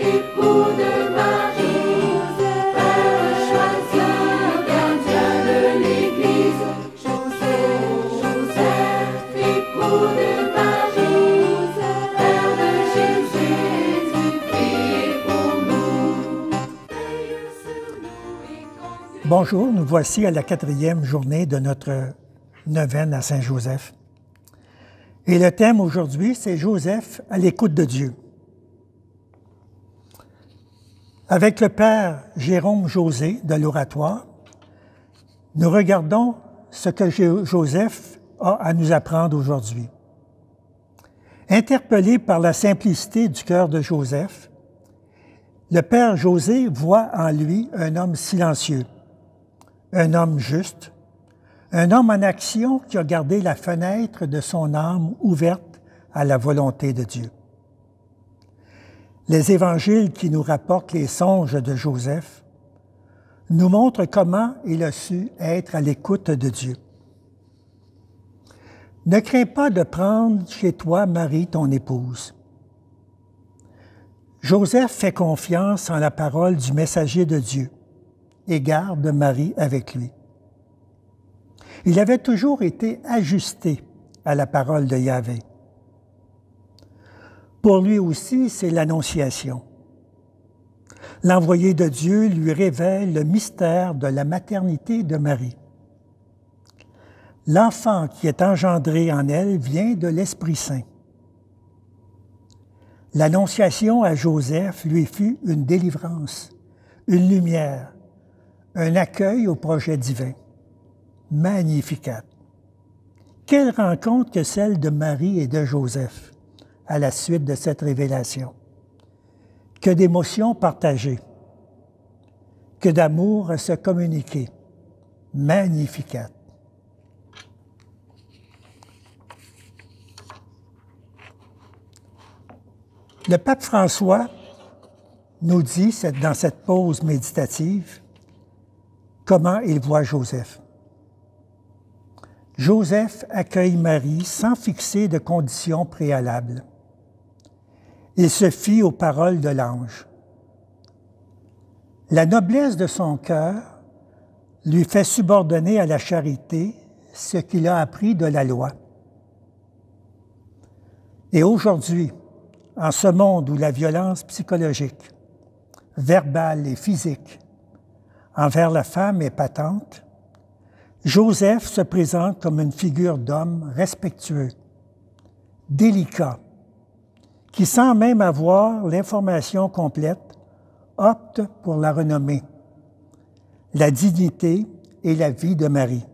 époux de Marie, Père choisi, gardien de l'Église. Joseph, époux de Marie, Père de Jésus, priez pour nous. Veille sur nous et conduis. Bonjour, nous voici à la 4e journée de notre neuvaine à Saint-Joseph. Et le thème aujourd'hui, c'est Joseph à l'écoute de Dieu. Avec le Père Jérôme José de l'Oratoire, nous regardons ce que Joseph a à nous apprendre aujourd'hui. Interpellé par la simplicité du cœur de Joseph, le Père José voit en lui un homme silencieux, un homme juste, un homme en action qui a gardé la fenêtre de son âme ouverte à la volonté de Dieu. Les évangiles qui nous rapportent les songes de Joseph nous montrent comment il a su être à l'écoute de Dieu. Ne crains pas de prendre chez toi Marie, ton épouse. Joseph fait confiance en la parole du messager de Dieu et garde Marie avec lui. Il avait toujours été ajusté à la parole de Yahvé. Pour lui aussi, c'est l'Annonciation. L'envoyé de Dieu lui révèle le mystère de la maternité de Marie. L'enfant qui est engendré en elle vient de l'Esprit Saint. L'Annonciation à Joseph lui fut une délivrance, une lumière, un accueil au projet divin. Magnificat! Quelle rencontre que celle de Marie et de Joseph à la suite de cette révélation. Que d'émotions partagées, que d'amour à se communiquer. Magnificat! Le pape François nous dit, dans cette pause méditative, comment il voit Joseph. Joseph accueille Marie sans fixer de conditions préalables. Il se fie aux paroles de l'ange. La noblesse de son cœur lui fait subordonner à la charité ce qu'il a appris de la loi. Et aujourd'hui, en ce monde où la violence psychologique, verbale et physique envers la femme est patente, Joseph se présente comme une figure d'homme respectueux, délicat, qui, sans même avoir l'information complète, opte pour la renommée, la dignité et la vie de Marie.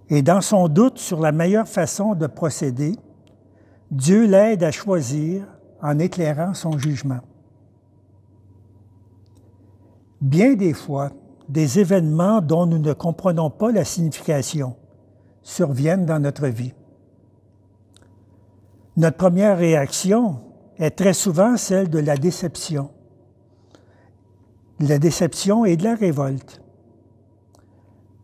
Et dans son doute sur la meilleure façon de procéder, Dieu l'aide à choisir en éclairant son jugement. Bien des fois, des événements dont nous ne comprenons pas la signification surviennent dans notre vie. Notre première réaction est très souvent celle de la déception et de la révolte.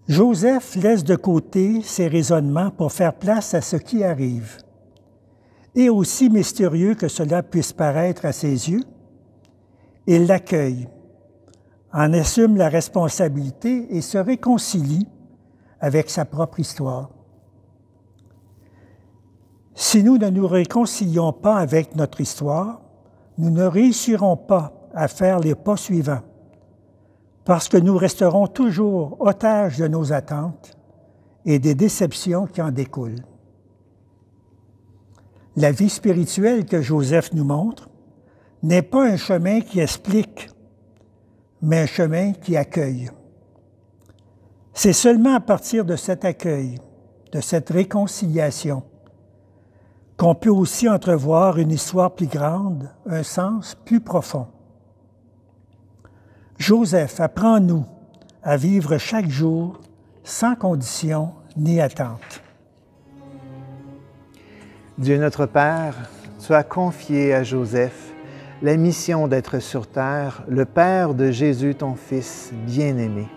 Joseph laisse de côté ses raisonnements pour faire place à ce qui arrive. Et aussi mystérieux que cela puisse paraître à ses yeux, il l'accueille, en assume la responsabilité et se réconcilie avec sa propre histoire. Si nous ne nous réconcilions pas avec notre histoire, nous ne réussirons pas à faire les pas suivants, parce que nous resterons toujours otages de nos attentes et des déceptions qui en découlent. La vie spirituelle que Joseph nous montre n'est pas un chemin qui explique, mais un chemin qui accueille. C'est seulement à partir de cet accueil, de cette réconciliation, qu'on peut aussi entrevoir une histoire plus grande, un sens plus profond. Joseph apprend-nous à vivre chaque jour sans condition ni attente. Dieu notre Père, tu as confié à Joseph la mission d'être sur terre le Père de Jésus, ton Fils bien-aimé.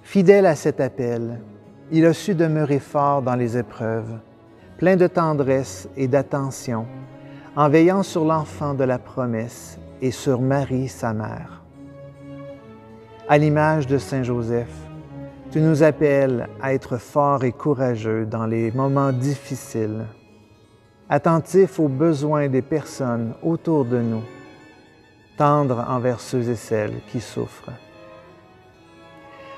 Fidèle à cet appel, il a su demeurer fort dans les épreuves, plein de tendresse et d'attention, en veillant sur l'enfant de la promesse et sur Marie, sa mère. À l'image de Saint Joseph, tu nous appelles à être forts et courageux dans les moments difficiles, attentifs aux besoins des personnes autour de nous, tendres envers ceux et celles qui souffrent.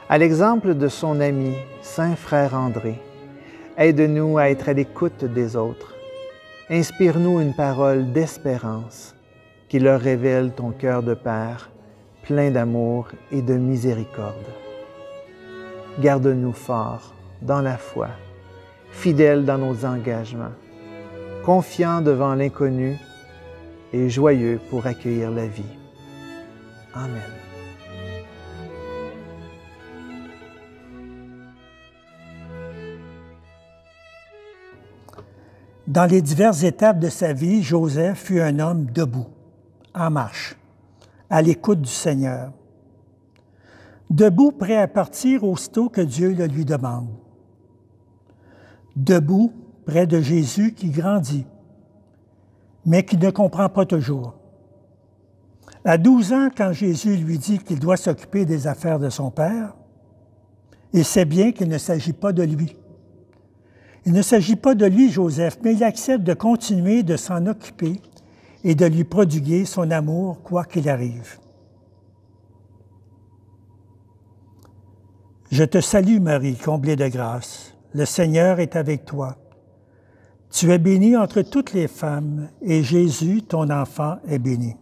À l'exemple de son ami, Saint Frère André, aide-nous à être à l'écoute des autres. Inspire-nous une parole d'espérance qui leur révèle ton cœur de Père, plein d'amour et de miséricorde. Garde-nous forts dans la foi, fidèles dans nos engagements, confiants devant l'inconnu et joyeux pour accueillir la vie. Amen. Dans les diverses étapes de sa vie, Joseph fut un homme debout, en marche, à l'écoute du Seigneur. Debout, prêt à partir aussitôt que Dieu le lui demande. Debout, près de Jésus qui grandit, mais qui ne comprend pas toujours. À 12 ans, quand Jésus lui dit qu'il doit s'occuper des affaires de son Père, il sait bien qu'il ne s'agit pas de lui. Il ne s'agit pas de lui, Joseph, mais il accepte de continuer de s'en occuper et de lui prodiguer son amour, quoi qu'il arrive. Je te salue, Marie, comblée de grâce. Le Seigneur est avec toi. Tu es bénie entre toutes les femmes, et Jésus, ton enfant, est béni.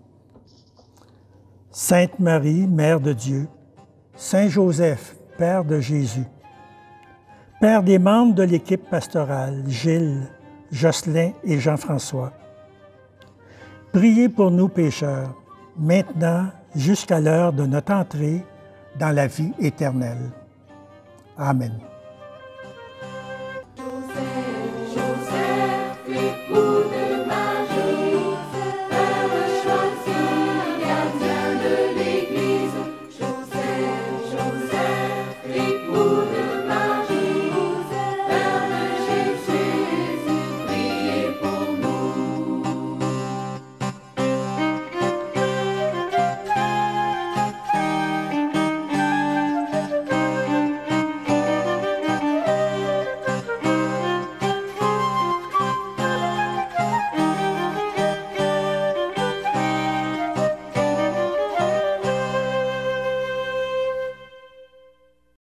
Sainte Marie, Mère de Dieu, Saint Joseph, Père de Jésus, Père des membres de l'équipe pastorale, Gilles, Jocelyn et Jean-François, priez pour nous pécheurs, maintenant jusqu'à l'heure de notre entrée dans la vie éternelle. Amen.